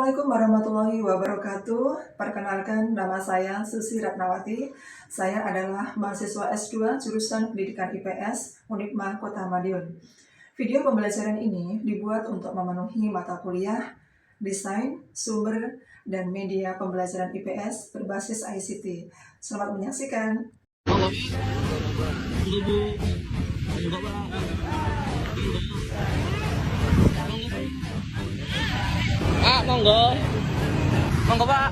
Assalamualaikum warahmatullahi wabarakatuh. Perkenalkan, nama saya Susi Ratnawati. Saya adalah mahasiswa S2 jurusan Pendidikan IPS Unikma Kota Madiun. Video pembelajaran ini dibuat untuk memenuhi mata kuliah Desain, Sumber, dan Media Pembelajaran IPS berbasis ICT. Selamat menyaksikan. Monggo. Monggo, Pak.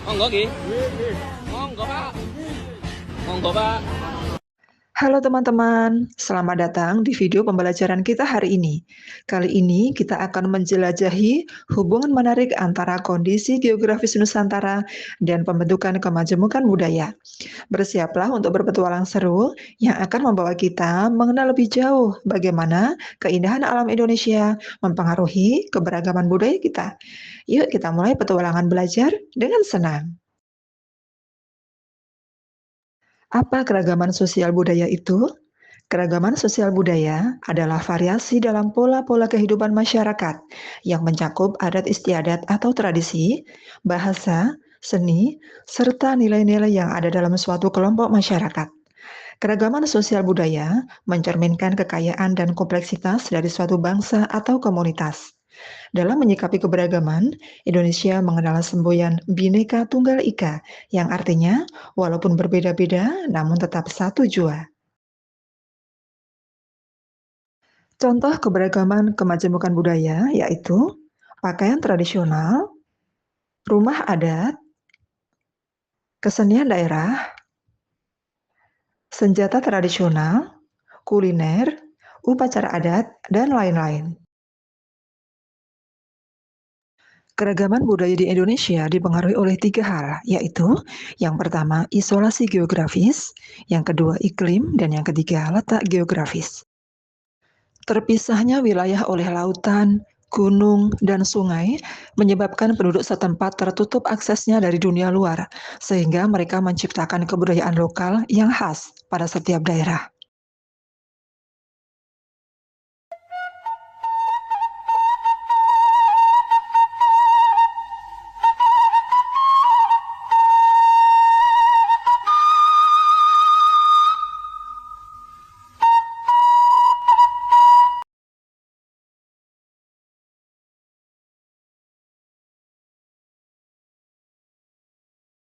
Monggo, nggih. Monggo, Pak. Monggo, Pak. Halo teman-teman, selamat datang di video pembelajaran kita hari ini. Kali ini kita akan menjelajahi hubungan menarik antara kondisi geografis Nusantara dan pembentukan kemajemukan budaya. Bersiaplah untuk berpetualang seru yang akan membawa kita mengenal lebih jauh bagaimana keindahan alam Indonesia mempengaruhi keberagaman budaya kita. Yuk kita mulai petualangan belajar dengan senang. Apa keragaman sosial budaya itu? Keragaman sosial budaya adalah variasi dalam pola-pola kehidupan masyarakat yang mencakup adat istiadat atau tradisi, bahasa, seni, serta nilai-nilai yang ada dalam suatu kelompok masyarakat. Keragaman sosial budaya mencerminkan kekayaan dan kompleksitas dari suatu bangsa atau komunitas. Dalam menyikapi keberagaman, Indonesia mengenal semboyan Bhinneka Tunggal Ika, yang artinya walaupun berbeda-beda namun tetap satu jua. Contoh keberagaman kemajemukan budaya yaitu pakaian tradisional, rumah adat, kesenian daerah, senjata tradisional, kuliner, upacara adat, dan lain-lain. Keragaman budaya di Indonesia dipengaruhi oleh 3 hal, yaitu yang pertama isolasi geografis, yang kedua iklim, dan yang ketiga letak geografis. Terpisahnya wilayah oleh lautan, gunung, dan sungai menyebabkan penduduk setempat tertutup aksesnya dari dunia luar, sehingga mereka menciptakan kebudayaan lokal yang khas pada setiap daerah.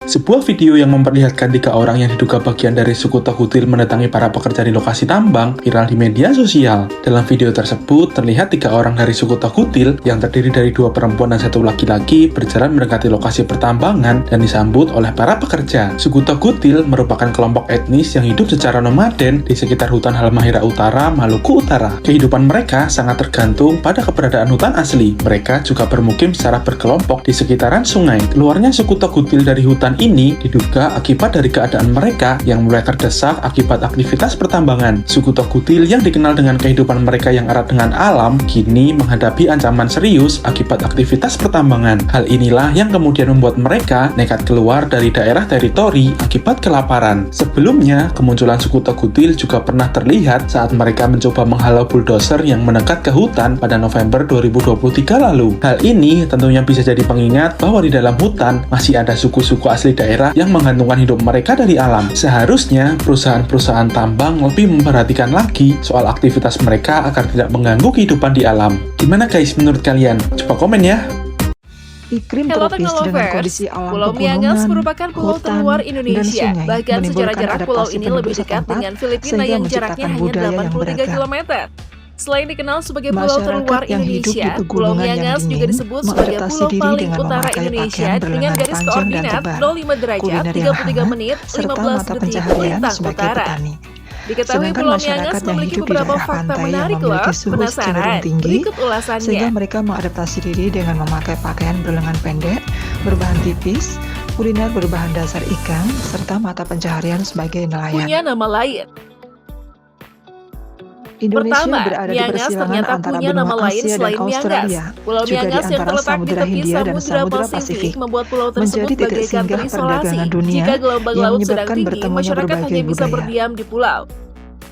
Sebuah video yang memperlihatkan 3 orang yang diduga bagian dari suku Tokutil mendatangi para pekerja di lokasi tambang viral di media sosial. Dalam video tersebut, terlihat 3 orang dari suku Tokutil yang terdiri dari 2 perempuan dan 1 laki-laki berjalan mendekati lokasi pertambangan dan disambut oleh para pekerja. Suku Tokutil merupakan kelompok etnis yang hidup secara nomaden di sekitar hutan Halmahera Utara, Maluku Utara. Kehidupan mereka sangat tergantung pada keberadaan hutan asli. Mereka juga bermukim secara berkelompok di sekitaran sungai. Keluarnya suku Tokutil dari hutan ini diduga akibat dari keadaan mereka yang mulai terdesak akibat aktivitas pertambangan. Suku Tokutil yang dikenal dengan kehidupan mereka yang erat dengan alam, kini menghadapi ancaman serius akibat aktivitas pertambangan. Hal inilah yang kemudian membuat mereka nekat keluar dari daerah teritori akibat kelaparan. Sebelumnya, kemunculan suku Tokutil juga pernah terlihat saat mereka mencoba menghalau bulldozer yang mendekat ke hutan pada November 2023 lalu. Hal ini tentunya bisa jadi pengingat bahwa di dalam hutan masih ada suku-suku asli daerah yang menggantungkan hidup mereka dari alam. Seharusnya perusahaan-perusahaan tambang lebih memperhatikan lagi soal aktivitas mereka agar tidak mengganggu kehidupan di alam. Gimana guys menurut kalian? Coba komen ya. Iklim Hello tropis dengan kondisi alam Pulau pegunungan, Miangas merupakan pulau hutan, terluar dan Indonesia. sungai Bahkan secara menimbulkan jarak pulau adaptasi ini penduduk lebih dekat setempat, dengan Filipina sehingga yang jaraknya menciptakan hanya budaya yang 83 beragam. km. Selain dikenal sebagai pulau Masyarakat terluar yang hidup di Indonesia, Pulau pegunungan yang Miangas juga dingin disebut sebagai mengadaptasi pulau diri paling dengan utara memakai Indonesia pakaian dengan berlengan garis panjang dan koordinat tebal, 05 derajat kuliner yang 33 hangat, menit serta 15 mata detik pencaharian lintang sebagai utara. petani. Diketahui Sedangkan Pulau masyarakat Miangas yang memiliki hidup di beberapa daerah fakta pantai yang menarik loh. memiliki suhu cenderung Penasaran? tinggi, Berikut ulasannya. sehingga mereka mengadaptasi diri dengan memakai pakaian berlengan pendek, berbahan tipis, kuliner berbahan dasar ikan, serta mata pencaharian sebagai nelayan. Punya nama lain. Indonesia Pertama, berada di Miangas persilangan ternyata antara punya benua nama lain Asia dan selain Australia, Miangas. Pulau juga di Miangas yang antara terletak di Samudra tepi Hindia dan Samudra Samudra Pasifik Pasifik, membuat pulau menjadi tersebut titik bagaikan singgah terisolasi. perdagangan dunia Jika gelombang yang laut sedang menyebabkan tinggi, bertemunya masyarakat berbagai hanya bisa budaya. berdiam di pulau.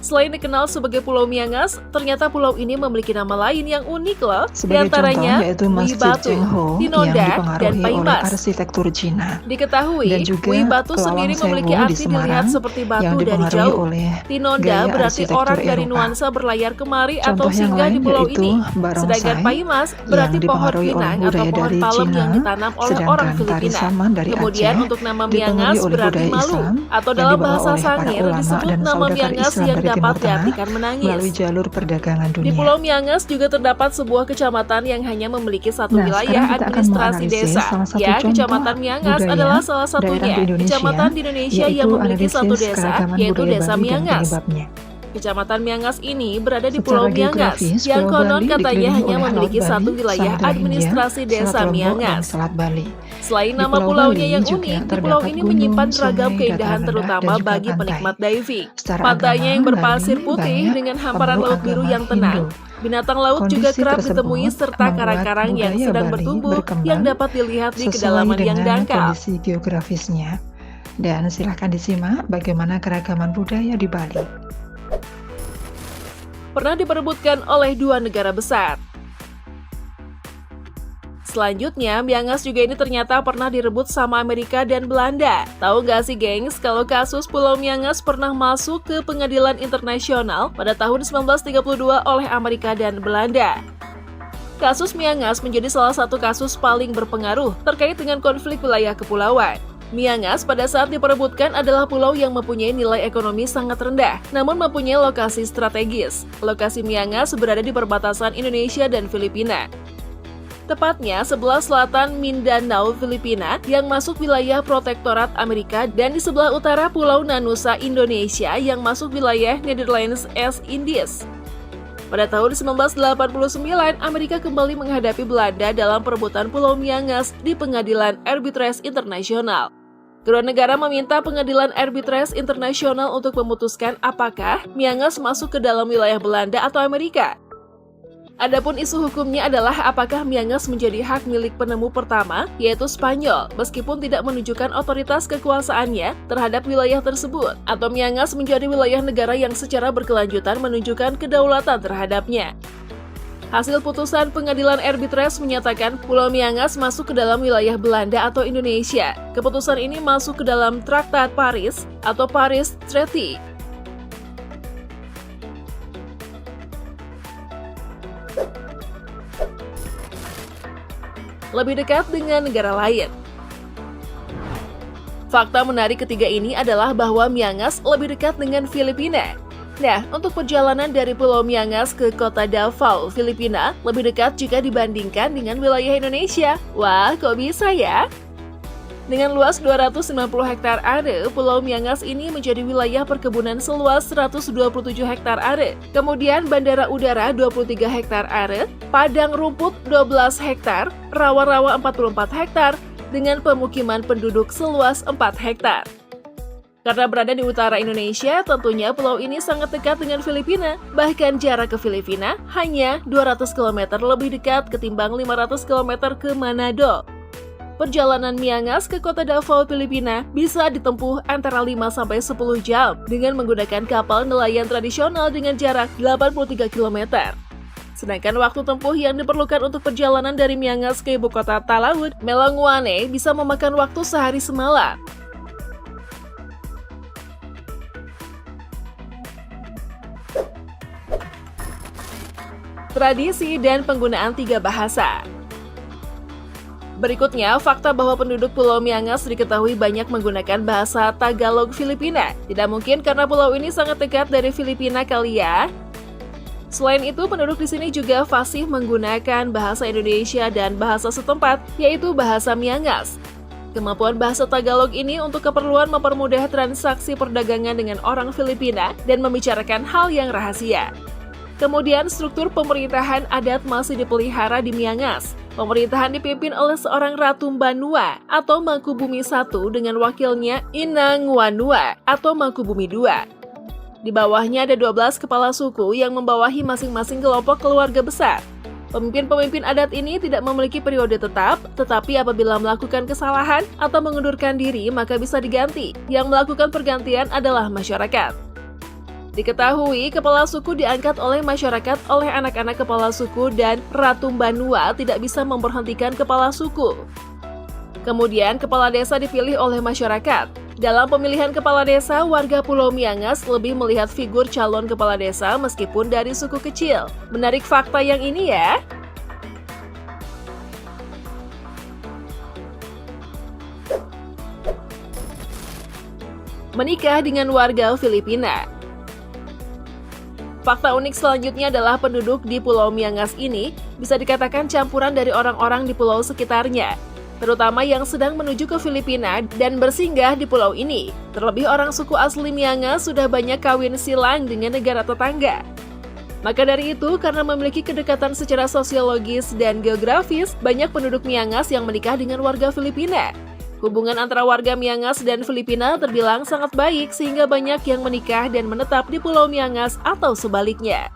Selain dikenal sebagai Pulau Miangas, ternyata pulau ini memiliki nama lain yang unik loh. Di Sebagai antaranya contoh yaitu Masjid Wibatu, Cengho yang Tinonda, dan dipengaruhi oleh Paimas. arsitektur Cina. Diketahui, Dan juga Wibatu Kelawang sendiri Sewu memiliki di arti Semarang dilihat seperti yang batu dari dipengaruhi jauh. oleh Tinonda gaya berarti arsitektur orang dari Eropa. nuansa berlayar kemari atau Contoh yang singgah lain di pulau yaitu ini. barongsai Sedangkan Paimas berarti yang pohon dipengaruhi oleh pinang atau budaya pohon dari palem Cina, yang ditanam oleh orang sedangkan tari Filipina. saman dari Kemudian Aceh untuk nama dipengaruhi Miangas oleh berarti budaya malu, Islam atau yang dalam dibawa bahasa oleh para Sangir ulama disebut dan nama saudagar Miangas Islam yang dari Timur dapat Tengah diartikan menangis. melalui jalur perdagangan Di dunia. Pulau Miangas juga terdapat sebuah kecamatan yang hanya memiliki satu Nah, wilayah sekarang kita akan administrasi menganalisis desa. salah satu Ya, contoh Kecamatan Miangas budaya adalah salah daerah satunya. di Indonesia, Kecamatan di Indonesia yang yaitu memiliki satu analisis desa, keragaman yaitu budaya Desa Bali dan Miangas. penyebabnya. Kecamatan Miangas ini berada di Secara Pulau Miangas, geografis, yang Pulau konon Bali katanya dikelilingi hanya oleh memiliki Laut satu Bali, wilayah Samudra administrasi Hindia, Desa Selat Lombok, dan Miangas. Selat Bali. Selain Di nama Pulau pulaunya Bali yang juga unik, di terdapat pulau ini gunung, menyimpan ragam sungai, keindahan dataran terutama rendah, dan juga bagi pantai. penikmat diving. Secara Pantainya yang agama, berpasir Bali putih banyak dengan hamparan pemeluk laut biru agama yang tenang. Hindu. Binatang laut juga Kondisi kerap tersebut ditemui serta membuat karang-karang yang budaya sedang Bali bertumbuh berkembang yang dapat dilihat di sesuai kedalaman yang dengan dangkal. kondisi geografisnya. Dan silahkan disimak bagaimana keragaman budaya di Bali. Pernah diperebutkan oleh dua negara besar. Selanjutnya, Miangas juga ini ternyata pernah direbut sama Amerika dan Belanda. Tahu gak sih gengs, kalau kasus Pulau Miangas pernah masuk ke pengadilan internasional pada tahun 1932 oleh Amerika dan Belanda. Kasus Miangas menjadi salah satu kasus paling berpengaruh terkait dengan konflik wilayah kepulauan. Miangas pada saat diperebutkan adalah pulau yang mempunyai nilai ekonomi sangat rendah, namun mempunyai lokasi strategis. Lokasi Miangas berada di perbatasan Indonesia dan Filipina. Tepatnya sebelah selatan Mindanao, Filipina, yang masuk wilayah protektorat Amerika, dan di sebelah utara Pulau Nanusa, Indonesia, yang masuk wilayah Netherlands East Indies. Pada tahun 1989, Amerika kembali menghadapi Belanda dalam perebutan Pulau Miangas di Pengadilan Arbitrase Internasional. Kedua negara meminta Pengadilan Arbitrase Internasional untuk memutuskan apakah Miangas masuk ke dalam wilayah Belanda atau Amerika. Adapun isu hukumnya adalah apakah Miangas menjadi hak milik penemu pertama, yaitu Spanyol, meskipun tidak menunjukkan otoritas kekuasaannya terhadap wilayah tersebut, atau Miangas menjadi wilayah negara yang secara berkelanjutan menunjukkan kedaulatan terhadapnya. Hasil putusan Pengadilan Arbitrase menyatakan Pulau Miangas masuk ke dalam wilayah Belanda atau Indonesia. Keputusan ini masuk ke dalam Traktat Paris atau Paris Treaty. Lebih dekat dengan negara lain. Fakta menarik ketiga ini adalah bahwa Miangas lebih dekat dengan Filipina. Nah, untuk perjalanan dari Pulau Miangas ke kota Davao, Filipina, lebih dekat jika dibandingkan dengan wilayah Indonesia. Wah, kok bisa ya? Dengan luas 290 hektar are, Pulau Miangas ini menjadi wilayah perkebunan seluas 127 hektar are. Kemudian bandara udara 23 hektar are, padang rumput 12 hektar, rawa-rawa 44 hektar, dengan pemukiman penduduk seluas 4 hektar. Karena berada di utara Indonesia, tentunya pulau ini sangat dekat dengan Filipina. Bahkan jarak ke Filipina hanya 200 km lebih dekat ketimbang 500 km ke Manado. Perjalanan Miangas ke kota Davao, Filipina bisa ditempuh antara 5-10 jam dengan menggunakan kapal nelayan tradisional dengan jarak 83 km. Sedangkan waktu tempuh yang diperlukan untuk perjalanan dari Miangas ke ibu kota Talaud, Melangwane, bisa memakan waktu sehari semalam. Tradisi dan penggunaan 3 bahasa. Berikutnya, fakta bahwa penduduk Pulau Miangas diketahui banyak menggunakan bahasa Tagalog Filipina. Tidak mungkin karena pulau ini sangat dekat dari Filipina kali ya. Selain itu, penduduk di sini juga fasih menggunakan bahasa Indonesia dan bahasa setempat, yaitu bahasa Miangas. Kemampuan bahasa Tagalog ini untuk keperluan mempermudah transaksi perdagangan dengan orang Filipina dan membicarakan hal yang rahasia. Kemudian, struktur pemerintahan adat masih dipelihara di Miangas. Pemerintahan dipimpin oleh seorang Ratu Banua atau Mangkubumi I dengan wakilnya Inang Wanua atau Mangkubumi II. Di bawahnya ada 12 kepala suku yang membawahi masing-masing kelompok keluarga besar. Pemimpin-pemimpin adat ini tidak memiliki periode tetap, tetapi apabila melakukan kesalahan atau mengundurkan diri maka bisa diganti. Yang melakukan pergantian adalah masyarakat. Diketahui, kepala suku diangkat oleh masyarakat oleh anak-anak kepala suku dan Ratu Banua tidak bisa memberhentikan kepala suku. Kemudian, kepala desa dipilih oleh masyarakat. Dalam pemilihan kepala desa, warga Pulau Miangas lebih melihat figur calon kepala desa meskipun dari suku kecil. Menarik fakta yang ini ya. Menikah dengan warga Filipina. Fakta unik selanjutnya adalah penduduk di Pulau Miangas ini bisa dikatakan campuran dari orang-orang di pulau sekitarnya, terutama yang sedang menuju ke Filipina dan bersinggah di pulau ini. Terlebih orang suku asli Miangas sudah banyak kawin silang dengan negara tetangga. Maka dari itu, karena memiliki kedekatan secara sosiologis dan geografis, banyak penduduk Miangas yang menikah dengan warga Filipina. Hubungan antara warga Miangas dan Filipina terbilang sangat baik sehingga banyak yang menikah dan menetap di Pulau Miangas atau sebaliknya.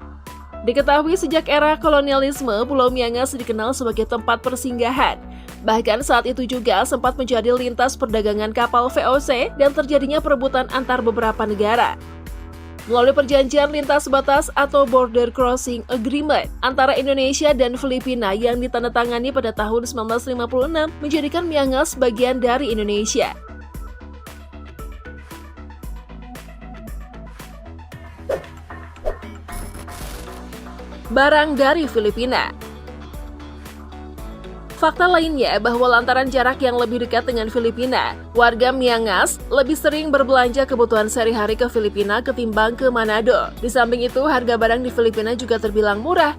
Diketahui sejak era kolonialisme, Pulau Miangas dikenal sebagai tempat persinggahan. Bahkan saat itu juga sempat menjadi lintas perdagangan kapal VOC dan terjadinya perebutan antar beberapa negara. Melalui perjanjian lintas batas atau Border Crossing Agreement antara Indonesia dan Filipina yang ditandatangani pada tahun 1956 menjadikan Miangas bagian dari Indonesia. Barang dari Filipina. Fakta lainnya bahwa lantaran jarak yang lebih dekat dengan Filipina, warga Miangas lebih sering berbelanja kebutuhan sehari-hari ke Filipina ketimbang ke Manado. Di samping itu, harga barang di Filipina juga terbilang murah.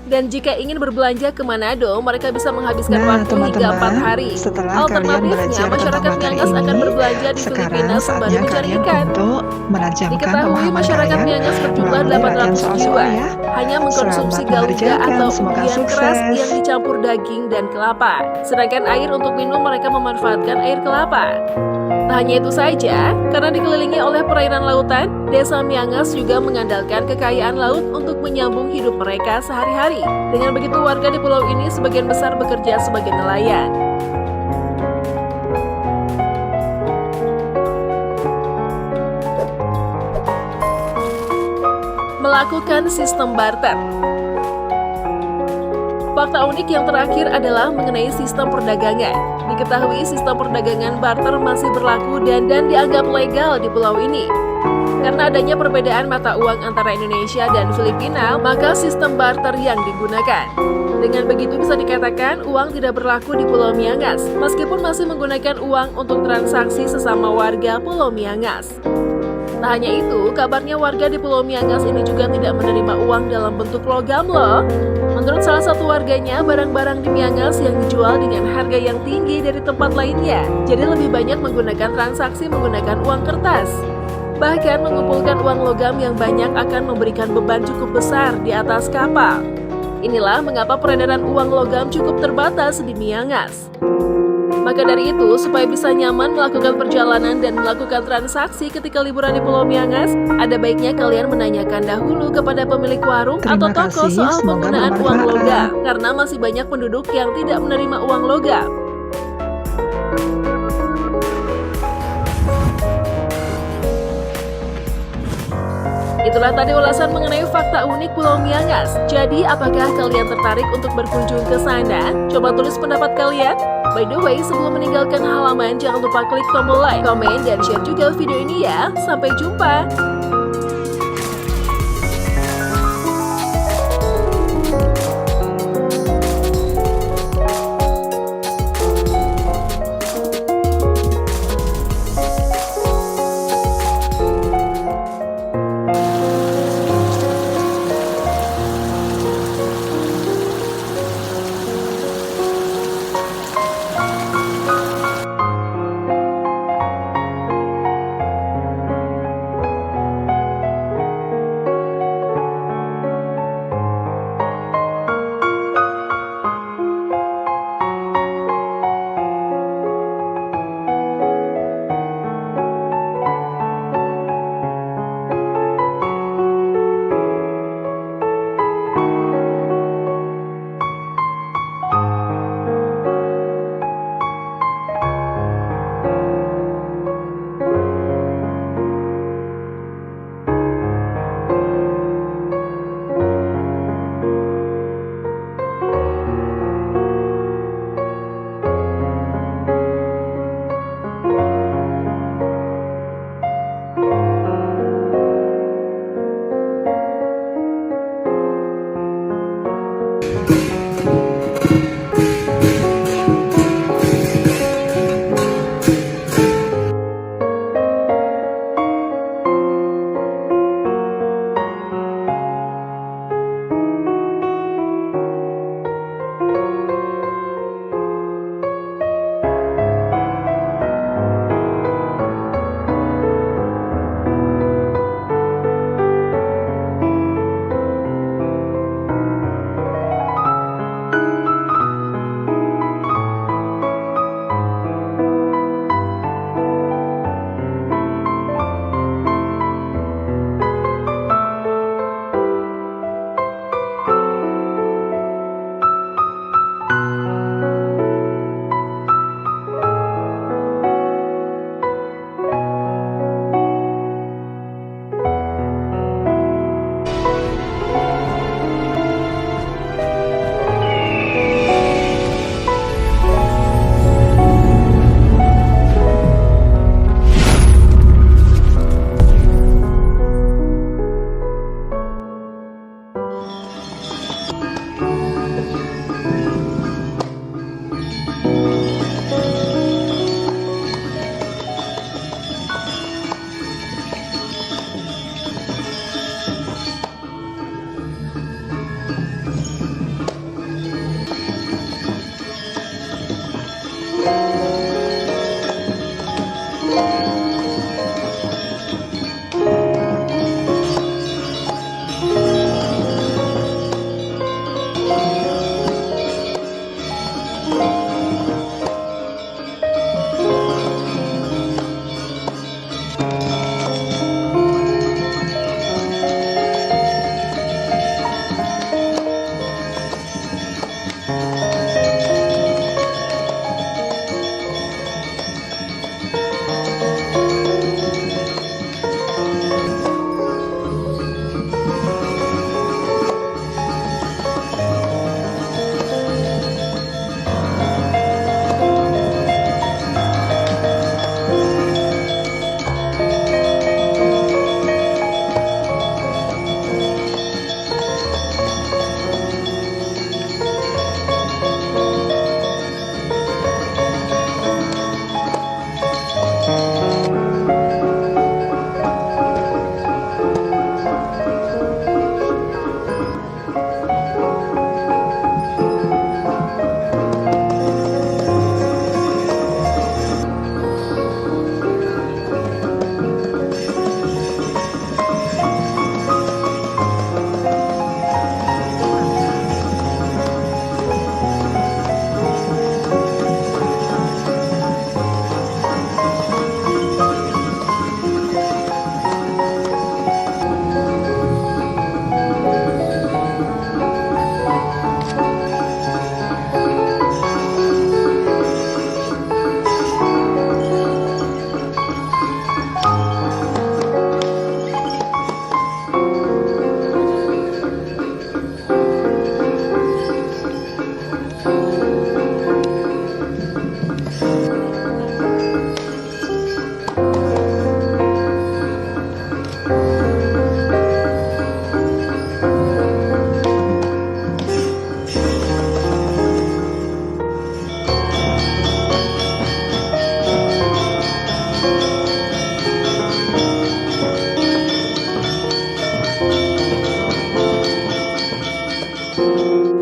Dan jika ingin berbelanja ke Manado, mereka bisa menghabiskan waktu hingga 4 hari. Setelah kalian belajar Masyarakat tentang materi Miangas akan ini, berbelanja di Filipina sekarang sembari saatnya mencari kalian ikan. untuk menajamkan Diketahui pemahaman masyarakat kalian Miangas berjumlah melalui rangkaian 800 jiwa, soal-soal ya. hanya mengkonsumsi Selamat galuga mengerjakan, atau semoga umbian keras sukses. yang dicampur daging dan kelapa. Sedangkan air untuk minum mereka memanfaatkan air kelapa. Tak hanya itu saja, karena dikelilingi oleh perairan lautan, desa Miangas juga mengandalkan kekayaan laut untuk menyambung hidup mereka sehari-hari. Dengan begitu, warga di pulau ini sebagian besar bekerja sebagai nelayan. Melakukan sistem barter. Fakta unik yang terakhir adalah mengenai sistem perdagangan. Diketahui sistem perdagangan barter masih berlaku dan dianggap legal di pulau ini. Karena adanya perbedaan mata uang antara Indonesia dan Filipina, maka sistem barter yang digunakan. Dengan begitu bisa dikatakan uang tidak berlaku di Pulau Miangas, meskipun masih menggunakan uang untuk transaksi sesama warga Pulau Miangas. Tak hanya itu, kabarnya warga di Pulau Miangas ini juga tidak menerima uang dalam bentuk logam loh. Menurut salah satu warganya, barang-barang di Miangas yang dijual dengan harga yang tinggi dari tempat lainnya, jadi lebih banyak menggunakan transaksi menggunakan uang kertas. Bahkan mengumpulkan uang logam yang banyak akan memberikan beban cukup besar di atas kapal. Inilah mengapa peredaran uang logam cukup terbatas di Miangas. Maka dari itu, supaya bisa nyaman melakukan perjalanan dan melakukan transaksi ketika liburan di Pulau Miangas, ada baiknya kalian menanyakan dahulu kepada pemilik warung atau Terima toko kasih, soal semoga penggunaan uang bermanfaat. logam, karena masih banyak penduduk yang tidak menerima uang logam. Itulah tadi ulasan mengenai fakta unik Pulau Miangas. Jadi, apakah kalian tertarik untuk berkunjung ke sana? Coba tulis pendapat kalian. By the way, sebelum meninggalkan halaman, jangan lupa klik tombol like, komen, dan share juga video ini ya. Sampai jumpa! kasih.